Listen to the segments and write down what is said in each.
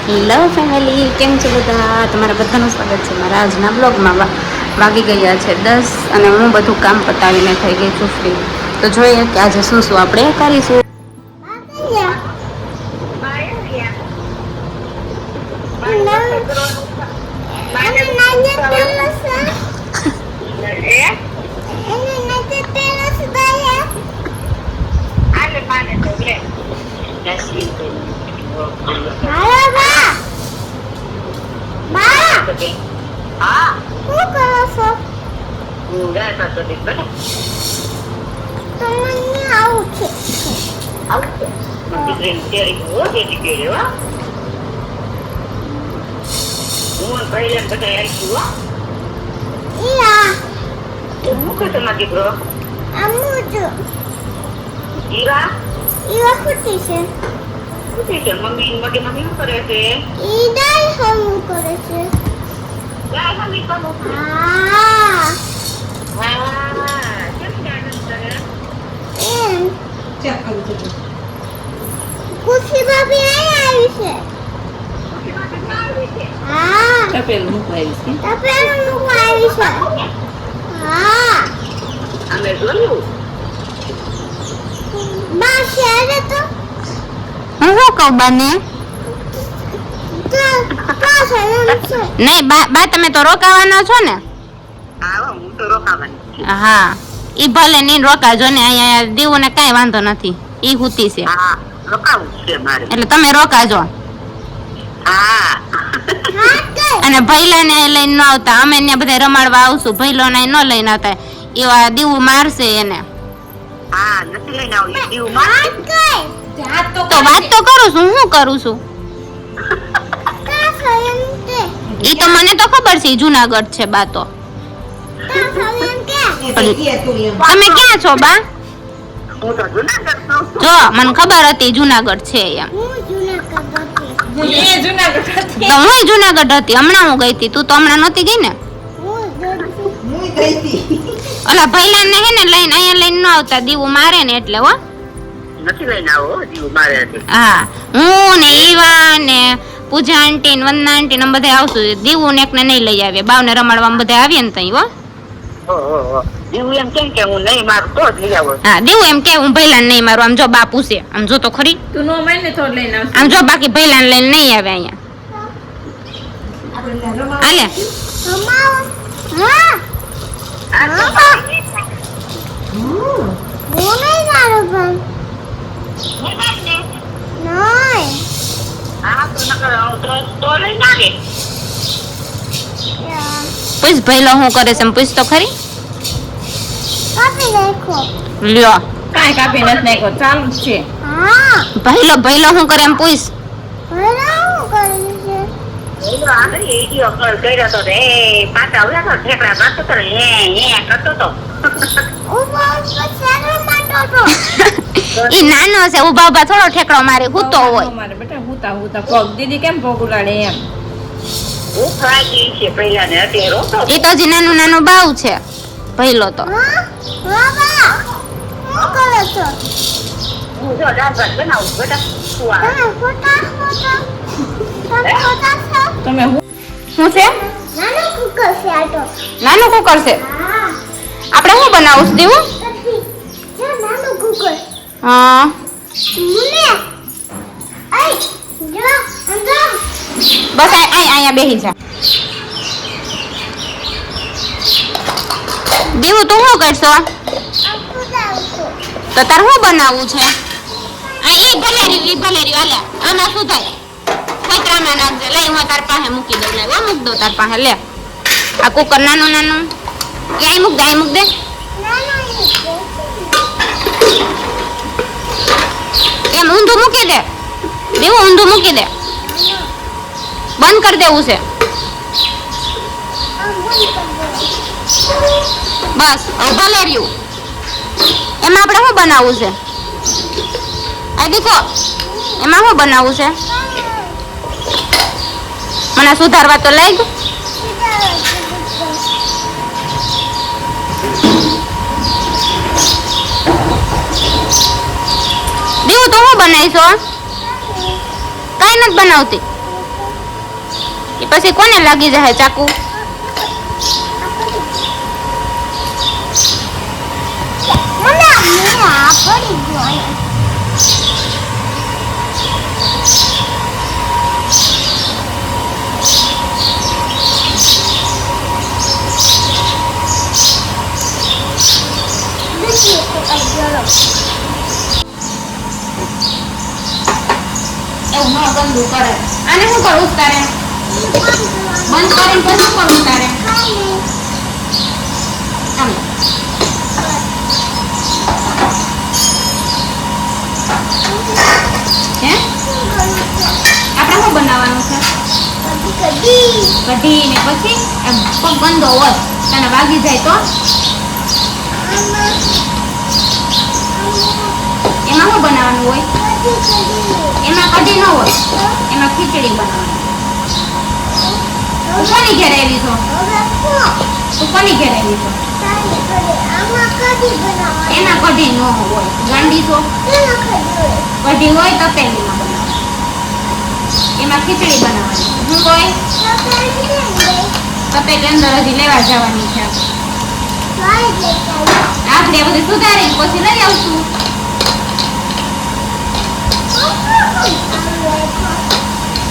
Hello family, કેમ છો બધા? તમારા બધાનું સ્વાગત છે મારા આજના બ્લોગમાં. વાગી ગયા છે 10 અને હું બધું કામ પતાવીને થઈ ગઈ છું ફ્રી. તો જોઈએ કે આજે શું શું આપણે કરીશું. હા શું કરો છો? હું ગયા તો દીક બેટા તમને આવું છે. આવું છે દીકરીની તૈયારી હો બેટી કે હો હું પહેલા બધા આવી હો ઈયા હું કે તમારો દીકરો અમુજો ઈરા ઈવા ખુટી છે. શું છે મમ્મી શું કરે છે? ઈ દાઈ હમ કરે છે. ગાય મમ્મી કહો હા કેમ ગાય કરે એમ ચેક કરું છું. ખુશી ભાભી આવી છે. હા તપેલું મૂકવા આવી છે. તપેલું મૂકવા આવી છે. હા અમે જોયું બા શેરે તો હું શું કહું બાને? નહીં બા તમે તો રોકાવાના છો ને? હા હું તો રોકાવાની હા ઈ ભલે નહીં રોકાજો ને, અહીંયા દીવુને કાંઈ વાંધો નથી, ઈ હુતી છે હા રોકાવું છે મારે એટલે તમે રોકાજો. હા અને ભૈલાને લઈને ન આવતા, અમે ત્યાં બધા રમાડવા આવશું. ભૈલોને ન લઈને આવતા, એવા દીવું મારશે એને. હા નથી લઈને આવું દીવ માં તો વાત તો કરું છું, હું કરું છું ઈ તો મને તો ખબર છે, ઈ જુનાગઢ છે બા. તો તમે ક્યાં છો બા? હું તો જુનાગઢ છું જો મને ખબર હતી જુનાગઢ છે એમ. તો હું જુનાગઢ હતી, હમણાં હું ગઈ હતી. તું તો હમણાં નહોતી ગઈ ને? ઓલા ભૈલાને હે ને લઈને અહીંયા લઈને ન આવતા, દીવું મારે ને એટલે. હો નથી લઈને આવો દીવ મારે હતી હા, હું ને ઈવા ને પૂજા આંટી ને વંદના આંટી ને બધા આવશું. દીવું ને એકને નહીં લઈ આવીએ, બાવને રમાડવા બધા આવીએ ને તઈ. હો દીવ એમ કેમ કે હું નહીં મારું તો જ લઈ આવો હા, દીવું એમ કે હું ભૈલાને નહીં મારું. આમ જો બા પૂછે, આમ જો તો ખરી. તું નો માને તો લઈને આવશે. આમ જો બાકી ભૈલાને લઈને નહીં આવે અહીંયા. હાલે પૂછ ભૈલો શું કરે છે, પૂછ તો ખરી. લ્યો કાંઈ કાપી નથી નાખ્યો, ચાલુ જ છે. ભૈલો શું કરે એમ પૂછ. ઈ નાનો છે, ઉભા ઉભા થોડો ઠેકડો મારે, હૂતો હોય. મારે બેટા હુતા હુતા પગ દીદી કેમ પગ ઉલાડે એમ. એ તો હજી નાનું નાનું બાવ છે ભૈલો તો. તમે શું છે? નાનું કુકર છે. આપણે શું બનાવું છે દેવું? હા બસ અહીંયા બેસી જા. દેવું તું શું કરશો? તો તાર શું બનાવવું છે? એ ભલેરી હાલે. આમાં શું થાય? કચરામાં નાખજે. લઈ હું તાર પાસે મૂકી દઉં. લે મૂક દઉં તાર પાસે. લે આ કુકર નાનું નાનું ક્યાંય મૂક દે, અહીં મૂક દે. એમ ઊંધું મૂકી દે. દેવું ઊંધું મૂકી દે. બંધ કરી દેવું છે બસ. ભલે રહ્યું. એમાં આપણે શું બનાવવું છે? આ દેખો એમાં શું બનાવવું છે? મને સુધારવા તો લાગ. દેવું તો હું બનાવીશો? કાંઈ નથી બનાવતી. એ પછી કોને લાગી જાય ચાકુ? મને આ પડી ગયો એવું ન ગંદુ કરે. આને શું કરવું તારે? બંધ કરીને પછી શું કરવું તારે? આમ. હે? આપણે શું બનાવવાનું છે? કઢી ને પછી એમ પગ ગંદો હોય તને વાગી જાય તો એમાં શું બનાવવાનું હોય? એમાં કઢી ન હોય, એમાં ખીચડી બનાવવાની. તું કોની ઘેર આવી છો? તું કોની ઘેર આવી છો? એમાં કઢી ન હોય. ગાંડી છો? કઢી હોય તપેલીમાં બનાવવાની. એમાં ખીચડી બનાવવાની. શું હોય? તપેલી અંદર હજી લેવા જવાની છે. આપણે આ બધું સુધારી પછી લઈ આવશું.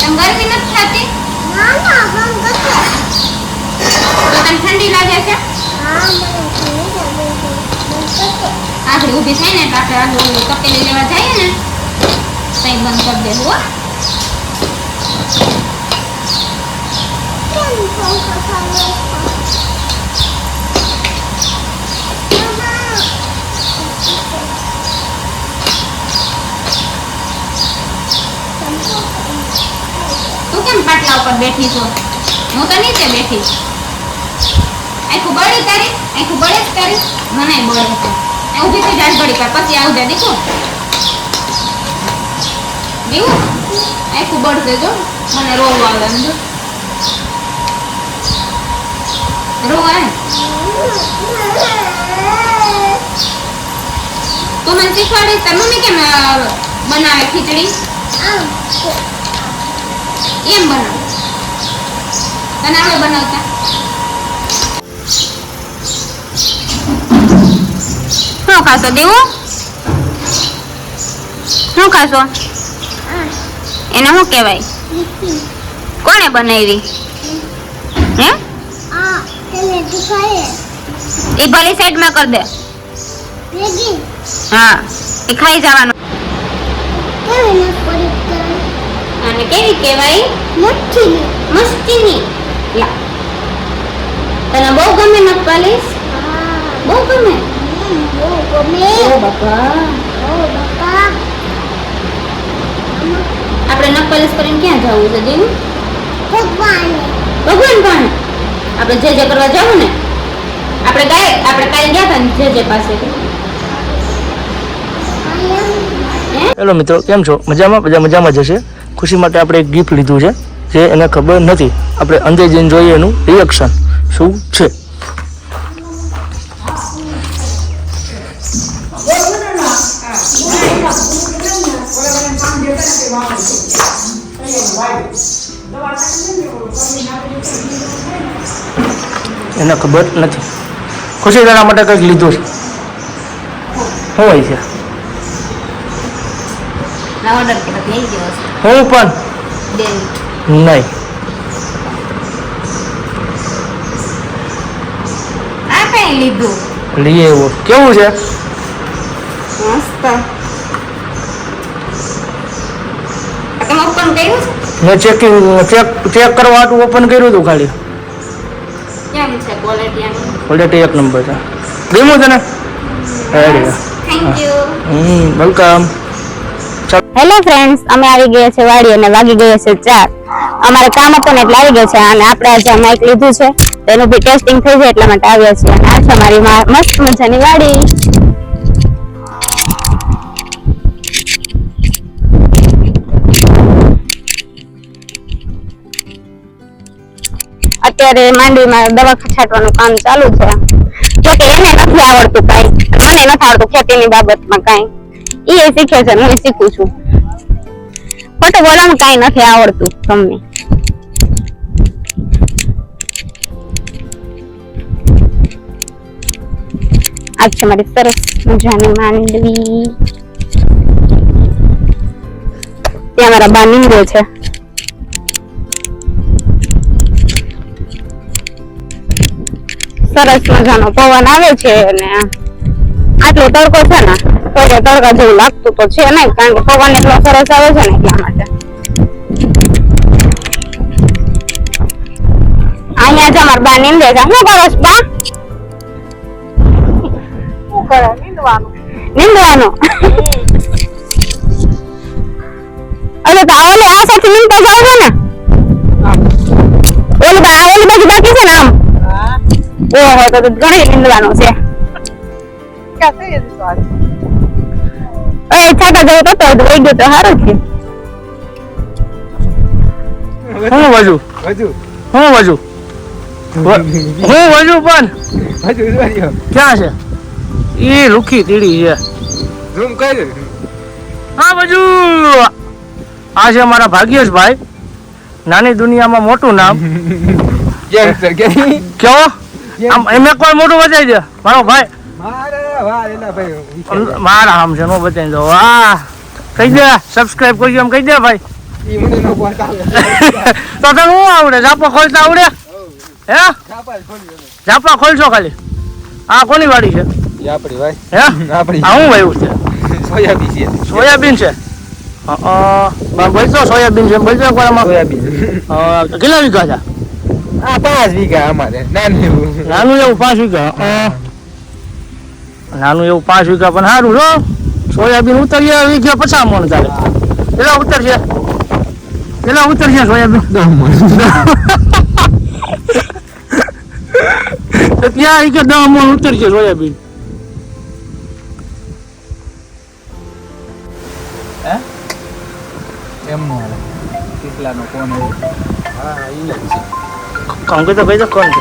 તને ગરમી નથી થતી? તો તને ઠંડી લાગે છે? આપણે ઊભી થાય ને એટલે આપણે આ તપેલી લેવા જઈએ ને તઈ બંધ કરી દેવું હો. તું કેમ પાટલા ઉપર બેઠી છો? હું તો નીચે બેઠી. આખું બળી તારી? આખું બળે જ તારી? મને બળે છે. ઊભી થઈ જાય ઘડી પર પછી આવજે દીકું. દીવું આખું બળશે જો મને રોવું આવે એમ જો રોવું આવે. તું મને શીખવાડીશ તાર મમ્મી કેમ બનાવે ખીચડી? એમ બનાવ. તને આવડે બનાવતા? શું ખાશો દેવું? શું ખાશો? એને શું કહેવાય? કોણે બનાવી? હે? એ ભલી સાઈડમાં કરી દે. હા એ ખાઈ જવાનું. અને કેવી કહેવાય? મસ્તીની. લા તને બહુ ગમે નખપાલીશ? બહુ ગમે. ઓ બાપા આપણે નખપાલીશ કરીને ક્યાં જવું છે દેવું? ભગવાન પાસે. આપણે જે કરવા જવું ને આપણે કાલે ગયા હતા ને જે પાસે. હેલો મિત્રો, કેમ છો? મજામાં? બધા મજામાં જશે. ખુશી માટે આપણે એક ગિફ્ટ લીધું છે જે એને ખબર નથી. આપણે અંદર જઈને જોઈએ એનું રિએક્શન શું છે. એને ખબર નથી. ખુશી તેના માટે કંઈક લીધું છે. શું હોય છે? ઓર્ડર કે લઈ ગયો છે. હું પણ નહીં. આ કઈ લીધું? લઈએ એવું કેવું છે? મસ્ત. તમે ઓપન કર્યું છે? મેં ચેક કરવા હાટું ઓપન કર્યું હતું ખાલી. કેમ છે ક્વોલિટી આની? ક્વોલિટી એક નંબર છે. ગમ્યું તને? Thank you. Welcome. Hello friends, અમે આવી ગયા છે વાડી અને વાગી ગયા છે 4. અમારે કામ હતું ને એટલે આવી ગયા છે અને આપણે આજે માઇક લીધું છે તેનું બી ટેસ્ટિંગ થઈ જાય એટલા માટે આવ્યા છીએ. અને આ છે અમારી મસ્ત મજાની વાડી. અત્યારે માંડવીમાં દવા છાંટવાનું કામ ચાલુ છે. જોકે એને નથી આવડતું કાંઈ, મને નથી આવડતું ખેતીની બાબતમાં કાંઈ. એ શીખે છે, હું શીખું છું. ખોટું બોલવાનું કાંઈ નથી આવડતું તમને. આજ છે મારી સરસ મજાની માંડવી. ત્યાં મારા બા નીંદે છે. સરસ મજાનો પવન આવે છે અને આટલો તડકો છે ને તો તડકા જેવું લાગતું તો છે નહીં, કારણ કે પવન એટલો સરસ આવે છે ને એટલા માટે. અહીંયા જ અમારા બા નીંદે છે. શું કરો છો બા? નીંદવાનું. અરે તો ઓલે આ સાથે નીંદતા જાવ છો ને? ઓલી બાજુ બાકી છે ને આમ? ઓહો, તો ઘણી નીંદવાનું છે. છાટા જેવું તો વહી ગયો તો સારું છે. હું વજુ પણ ક્યાં છે? એ લુખી તીડી છે. હા વજુ, આ છે મારા ભાગ્યેશભાઈ. નાની દુનિયામાં મોટું નામ. કયો આમ એમને કોઈ મોટું બતાવી દે મારો ભાઈ. મારા આમ છે નો બતાવી દો. વાહ, કહી દે સબસ્ક્રાઇબ કરજો એમ કહી દે ભાઈ. તો તને શું આવડે? ઝાપા ખોલતા આવડે? હે ઝાપા ખોલશો ખાલી? આ કોની વાડી છે? હે આ શું વાવ્યું છે? સોયાબીન છે. બોલતો સોયાબીન છે બોલતો. કેટલા વીઘા છે? 5 વીઘા અમારે. નાનું એવું 5 વીઘા. નાનું એવું 5 વીઘા પણ સારું છો. સોયાબીન ઉતરીએ વીઘા 50 મણ ચાલે. કેટલા ઉતરશે સોયાબીન? 10 મણ. તો ત્યાં વીઘા 10 મણ ઉતરશે સોયાબીન. કેટલાનો કોણ? હા, ઈ જ છે. કોણ કે તો ભાઈ તો કોણ છે?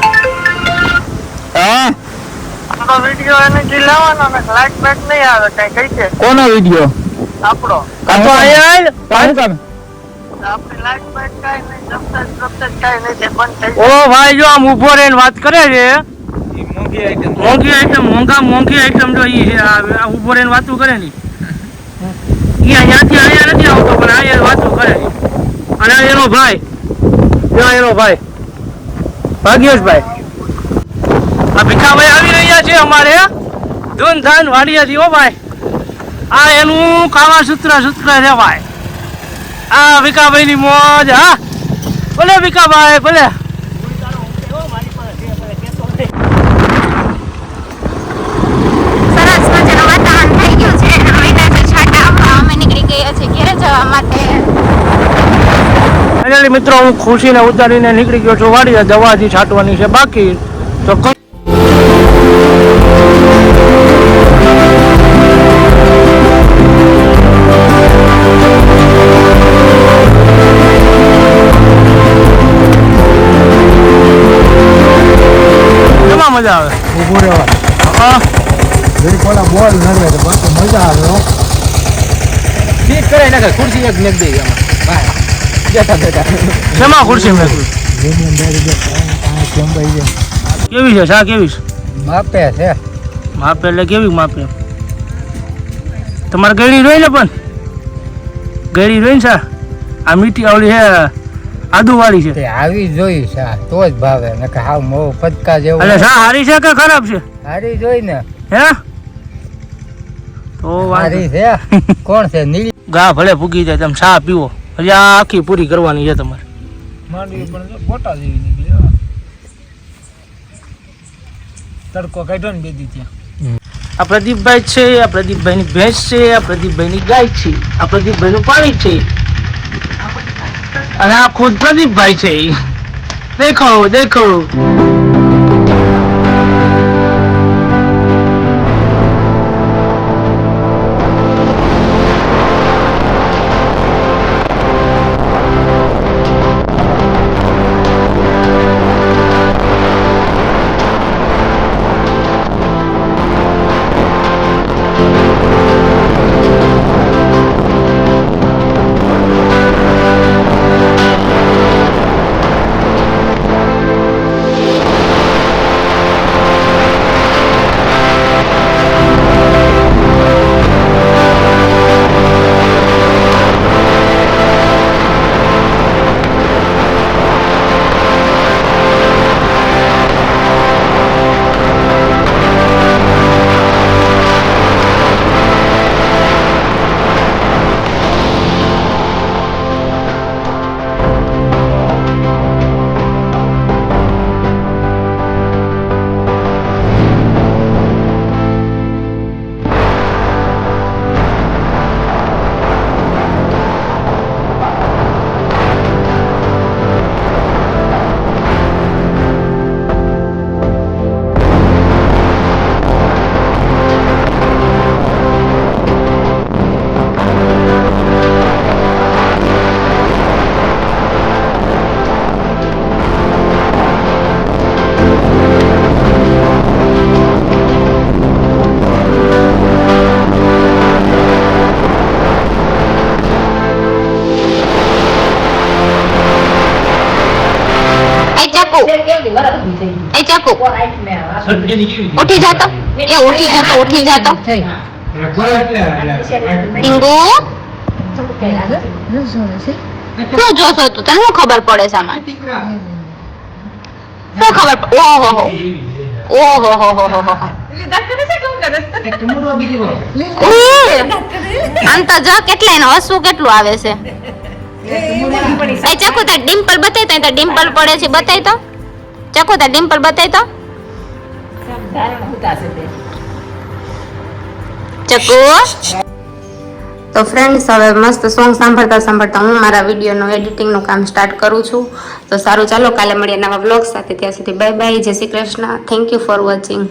આપણો વિડિયો એને જે લાવવાનો ને લાઈક બેક નહીં આવે કઈ કઈ છે કોનો વિડિયો? આપણો કાતો આયા કામ આપણી લાઈક બેક કાઈ નહીં, સબસ્ક્રાઇબ કાઈ નહીં, તે બંધ થઈ ઓ ભાઈ જો આમ ઊભો રહીને વાત કરે છે. મોંઘી આઈટમ મોંઘી આઈટમ જો ઈ છે. આ ઊભો રહીને વાતો કરે ને અહીંયાથી અહીંયા નથી આવતો પણ અહીંયા વાતો કરે છે. અને એનો ભાઈ ભાગ્યેશભાઈ, આ ભીખાભાઈ આવી રહ્યા છે અમારે ધૂનધાન વાડિયાથી. હો ભાઈ, આ એનું કાવા સૂત્ર છે ભાઈ. આ ભીખાભાઈ ની મોજ. હા ભલે ભીખાભાઈ ભલે. સરસ મજાનું વાતાવરણ થઈ ગયું છે. અમે ત્યાં છાટા આવવા અમે નીકળી ગયા છે ઘરે જવા માટે. ફાઇનલી મિત્રો હું ખુશીને ઉતારીને નીકળી ગયો છું વાડિયા. દવાથી છાંટવાની છે બાકી. તો કેમાં મજા આવે? ઉભો રહેવા. હા ઘડી કોલા બોલ નરવે તો બસ મજા આવે. હો ઠીક કરે નાખે. ખુરશી એક મેક દે ભાઈ. બેઠા શેમાં ખુરશી મેં જંબાઈ કેવી છે? શા કેવી છે? માપે છે. માપે એટલે કેવી માપે? તમારે ગળી રોઈ ને પણ ગળી રોઈ ને સા આ મીઠી આવડી છે આદુવાળી છે. તે આવી જોઈ સા તો જ ભાવે. નકે હાવ મો પતકા જેવું. એટલે શા હારી છે કે ખરાબ છે? હારી જોઈ ને. હે તો હારી છે. કોણ છે? નીલી ગા ભલે ભૂગી જાય. તમે ચા પીવો. હજી આ આખી પૂરી કરવાની છે તમારે. માંડવી પણ ફોટા જેવી નીકળી. તડકો કાઢ્યો ને બેદી ત્યાં. આ પ્રદીપભાઈ છે. આ પ્રદીપભાઈની ભેંસ છે. આ પ્રદીપભાઈની ગાય છે. આ પ્રદીપભાઈનું પાણી છે. અને આ ખુદ પ્રદીપભાઈ છે. દેખો એ ચકુ ઉઠી જાતો એ ઉઠી જાતો ટીંગુ શું જોશો તું તને શું ખબર પડે સામાન શું ખબર ઓહો આમ તો જો કેટલા એનું હસવું કેટલું આવે છે એ ચકુ તાર ડિમ્પલ બતાય તો ડિમ્પલ પડે છે બતાય તો ચકુ તાર ડિમ્પલ બતાય તો ચકુ તો ફ્રેન્ડ્સ હવે મસ્ત સોંગ સાંભળતા હું મારા વિડીયોનું એડિટિંગનું કામ સ્ટાર્ટ કરું છું તો સારું ચાલો કાલે મળીએ નવા વ્લોગ સાથે ત્યાં સુધી બાય બાય જય Shri Krishna thank you for watching